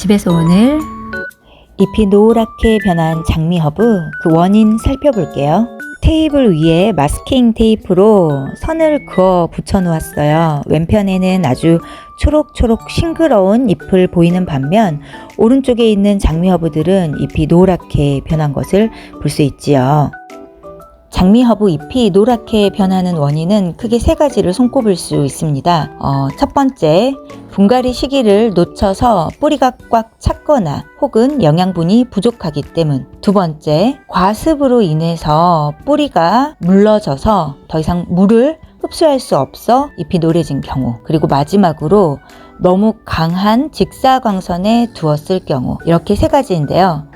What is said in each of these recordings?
집에서 오늘 잎이 노랗게 변한 장미허브 그 원인 살펴볼게요. 테이블 위에 마스킹 테이프로 선을 그어 붙여 놓았어요. 왼편에는 아주 초록초록 싱그러운 잎을 보이는 반면 오른쪽에 있는 장미허브들은 잎이 노랗게 변한 것을 볼 수 있지요. 장미허브 잎이 노랗게 변하는 원인은 크게 세 가지를 손꼽을 수 있습니다. 첫 번째, 분갈이 시기를 놓쳐서 뿌리가 꽉 찼거나 혹은 영양분이 부족하기 때문. 두 번째, 과습으로 인해서 뿌리가 물러져서 더 이상 물을 흡수할 수 없어 잎이 노래진 경우. 그리고 마지막으로 너무 강한 직사광선에 두었을 경우. 이렇게 세 가지인데요.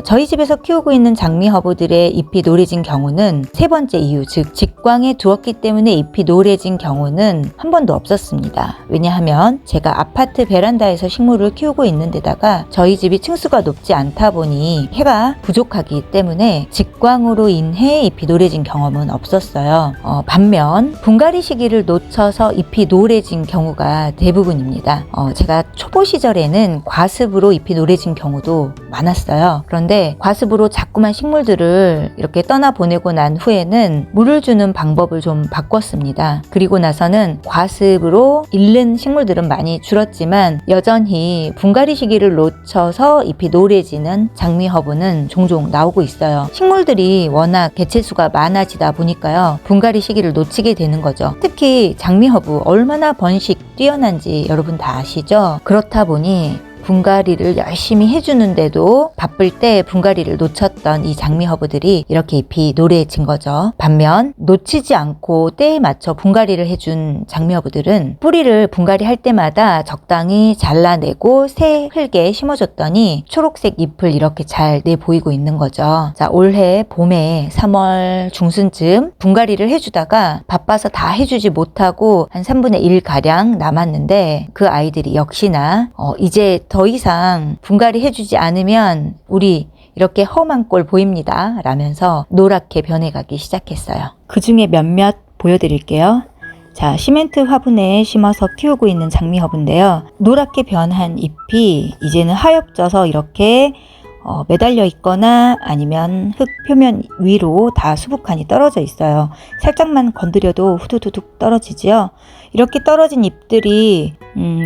저희 집에서 키우고 있는 장미허브들의 잎이 노래진 경우는 세 번째 이유, 즉 직광에 두었기 때문에 잎이 노래진 경우는 한 번도 없었습니다. 왜냐하면 제가 아파트 베란다에서 식물을 키우고 있는 데다가 저희 집이 층수가 높지 않다 보니 해가 부족하기 때문에 직광으로 인해 잎이 노래진 경험은 없었어요. 반면 분갈이 시기를 놓쳐서 잎이 노래진 경우가 대부분입니다. 제가 초보 시절에는 과습으로 잎이 노래진 경우도 많았어요. 그런데 과습으로 자꾸만 식물들을 이렇게 떠나보내고 난 후에는 물을 주는 방법을 좀 바꿨습니다. 그리고 나서는 과습으로 잃는 식물들은 많이 줄었지만 여전히 분갈이 시기를 놓쳐서 잎이 노래지는 장미허브는 종종 나오고 있어요. 식물들이 워낙 개체수가 많아지다 보니까요. 분갈이 시기를 놓치게 되는 거죠. 특히 장미허브 얼마나 번식 뛰어난지 여러분 다 아시죠? 그렇다 보니 분갈이를 열심히 해주는데도 바쁠 때 분갈이를 놓쳤던 이 장미허브들이 이렇게 잎이 노래진 거죠. 반면 놓치지 않고 때에 맞춰 분갈이를 해준 장미허브들은 뿌리를 분갈이 할 때마다 적당히 잘라내고 새 흙에 심어줬더니 초록색 잎을 이렇게 잘 내보이고 있는 거죠. 자, 올해 봄에 3월 중순쯤 분갈이를 해주다가 바빠서 다 해주지 못하고 한 3분의 1 가량 남았는데 그 아이들이 역시나 이제 더 이상 분갈이 해주지 않으면 우리 이렇게 험한 꼴 보입니다 라면서 노랗게 변해가기 시작했어요. 그 중에 몇몇 보여드릴게요. 자, 시멘트 화분에 심어서 키우고 있는 장미허브인데요. 노랗게 변한 잎이 이제는 하엽져서 이렇게 매달려 있거나 아니면 흙 표면 위로 다 수북하니 떨어져 있어요. 살짝만 건드려도 후두두둑 떨어지지요. 이렇게 떨어진 잎들이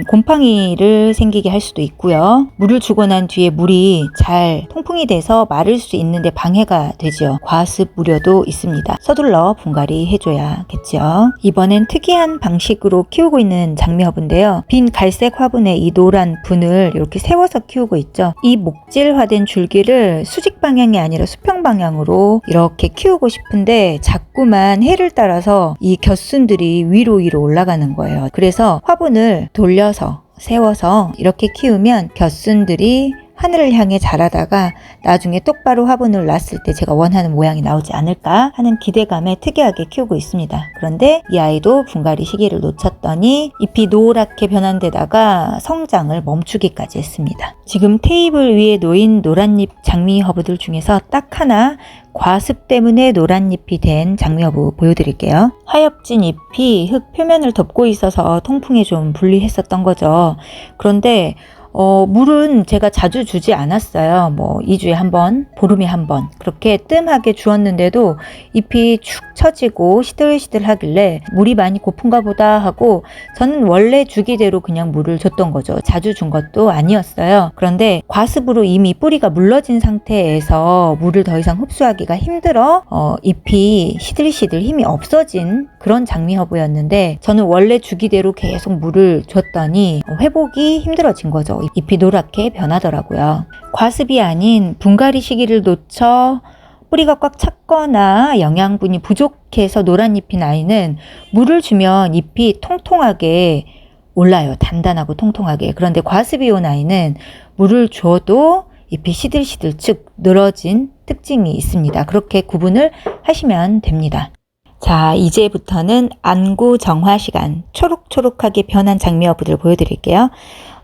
곰팡이를 생기게 할 수도 있고요. 물을 주고 난 뒤에 물이 잘 통풍이 돼서 마를 수 있는데 방해가 되죠. 과습 우려도 있습니다. 서둘러 분갈이 해줘야겠죠. 이번엔 특이한 방식으로 키우고 있는 장미허브인데요. 빈 갈색 화분에 이 노란 분을 이렇게 세워서 키우고 있죠. 이 목질화된 줄기를 수직 방향이 아니라 수평 방향으로 이렇게 키우고 싶은데 자꾸만 해를 따라서 이 곁순들이 위로 올라가는 거예요. 그래서 화분을 돌려서 세워서 이렇게 키우면 곁순들이 하늘을 향해 자라다가 나중에 똑바로 화분을 놨을 때 제가 원하는 모양이 나오지 않을까 하는 기대감에 특이하게 키우고 있습니다. 그런데 이 아이도 분갈이 시기를 놓쳤더니 잎이 노랗게 변한 데다가 성장을 멈추기까지 했습니다. 지금 테이블 위에 놓인 노란잎 장미허브들 중에서 딱 하나 과습 때문에 노란잎이 된 장미허브 보여드릴게요. 하엽진 잎이 흙 표면을 덮고 있어서 통풍에 좀 불리했었던 거죠. 그런데 물은 제가 자주 주지 않았어요. 2주에 한 번, 보름에 한 번 그렇게 뜸하게 주었는데도 잎이 축 처지고 시들시들 하길래 물이 많이 고픈가 보다 하고 저는 원래 주기대로 그냥 물을 줬던 거죠. 자주 준 것도 아니었어요. 그런데 과습으로 이미 뿌리가 물러진 상태에서 물을 더 이상 흡수하기가 힘들어 잎이 시들시들 힘이 없어진 그런 장미허브였는데 저는 원래 주기대로 계속 물을 줬더니 회복이 힘들어진 거죠. 잎이 노랗게 변하더라고요. 과습이 아닌 분갈이 시기를 놓쳐 뿌리가 꽉 찼거나 영양분이 부족해서 노란 잎인 아이는 물을 주면 잎이 통통하게 올라요. 단단하고 통통하게. 그런데 과습이 온 아이는 물을 줘도 잎이 시들시들 즉 늘어진 특징이 있습니다. 그렇게 구분을 하시면 됩니다. 자, 이제부터는 안구 정화 시간. 초록초록하게 변한 장미허브들 보여드릴게요.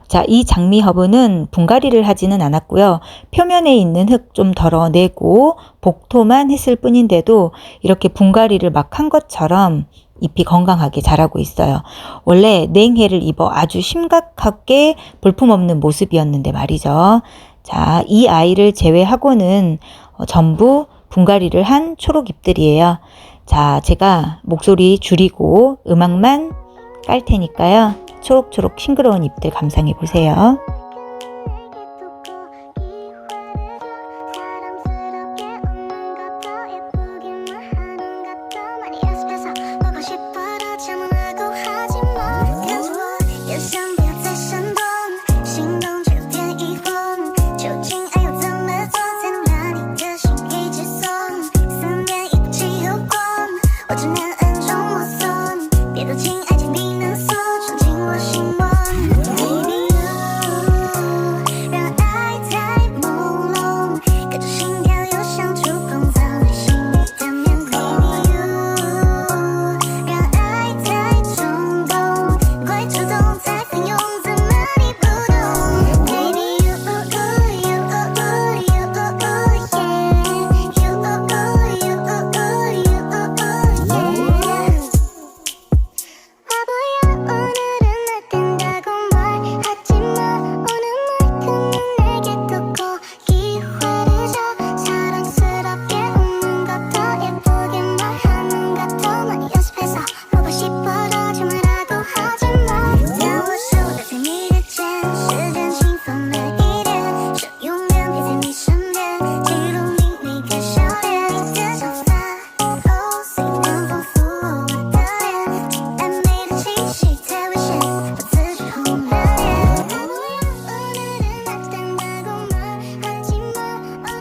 자, 이 장미허브는 분갈이를 하지는 않았고요. 표면에 있는 흙 좀 덜어내고 복토만 했을 뿐인데도 이렇게 분갈이를 막 한 것처럼 잎이 건강하게 자라고 있어요. 원래 냉해를 입어 아주 심각하게 볼품없는 모습이었는데 말이죠. 자, 이 아이를 제외하고는 전부 분갈이를 한 초록 잎들이에요. 자, 제가 목소리 줄이고 음악만 깔 테니까요. 초록초록 싱그러운 잎들 감상해 보세요.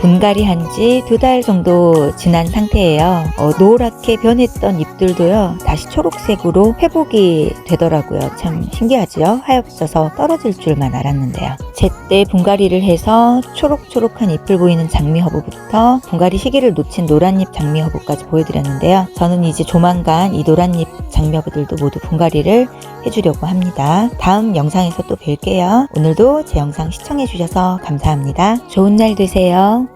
분갈이 한 지 2달 정도 지난 상태예요. 노랗게 변했던 잎들도요, 다시 초록색으로 회복이 되더라고요. 참 신기하죠? 하엽져서 떨어질 줄만 알았는데요. 제때 분갈이를 해서 초록초록한 잎을 보이는 장미허브부터 분갈이 시기를 놓친 노란잎 장미허브까지 보여드렸는데요. 저는 이제 조만간 이 노란잎 장미허브들도 모두 분갈이를 해주려고 합니다. 다음 영상에서 또 뵐게요. 오늘도 제 영상 시청해주셔서 감사합니다. 좋은 날 되세요.